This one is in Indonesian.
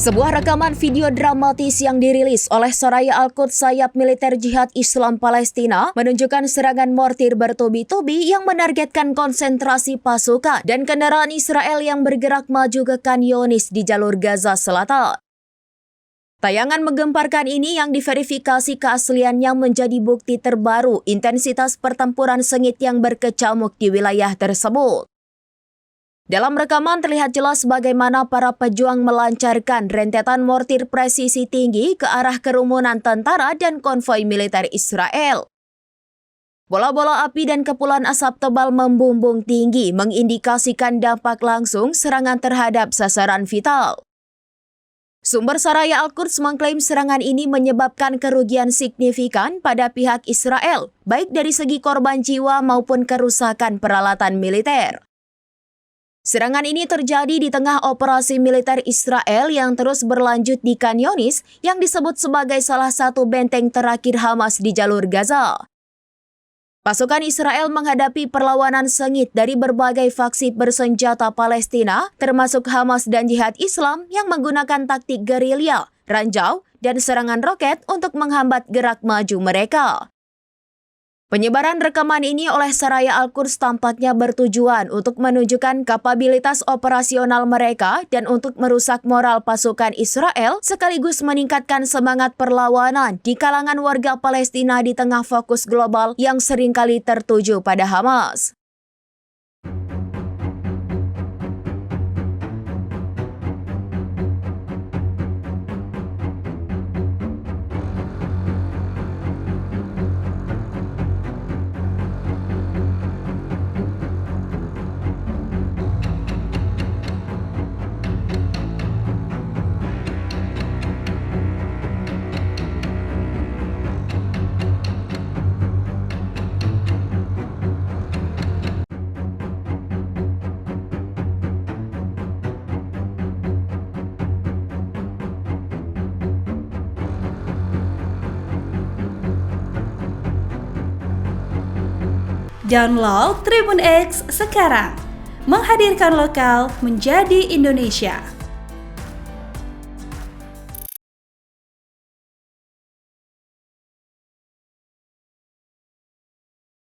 Sebuah rekaman video dramatis yang dirilis oleh Soraya Al-Quds sayap militer Jihad Islam Palestina menunjukkan serangan mortir bertubi-tubi yang menargetkan konsentrasi pasukan dan kendaraan Israel yang bergerak maju ke Khan Younis di jalur Gaza Selatan. Tayangan menggemparkan ini yang diverifikasi keasliannya menjadi bukti terbaru intensitas pertempuran sengit yang berkecamuk di wilayah tersebut. Dalam rekaman terlihat jelas bagaimana para pejuang melancarkan rentetan mortir presisi tinggi ke arah kerumunan tentara dan konvoi militer Israel. Bola-bola api dan kepulan asap tebal membumbung tinggi mengindikasikan dampak langsung serangan terhadap sasaran vital. Sumber Soraya Al-Quds mengklaim serangan ini menyebabkan kerugian signifikan pada pihak Israel, baik dari segi korban jiwa maupun kerusakan peralatan militer. Serangan ini terjadi di tengah operasi militer Israel yang terus berlanjut di Khan Younis yang disebut sebagai salah satu benteng terakhir Hamas di jalur Gaza. Pasukan Israel menghadapi perlawanan sengit dari berbagai faksi bersenjata Palestina, termasuk Hamas dan Jihad Islam yang menggunakan taktik gerilya, ranjau, dan serangan roket untuk menghambat gerak maju mereka. Penyebaran rekaman ini oleh Soraya Al-Quds tampaknya bertujuan untuk menunjukkan kapabilitas operasional mereka dan untuk merusak moral pasukan Israel sekaligus meningkatkan semangat perlawanan di kalangan warga Palestina di tengah fokus global yang seringkali tertuju pada Hamas. Download Tribun X sekarang, menghadirkan lokal menjadi Indonesia.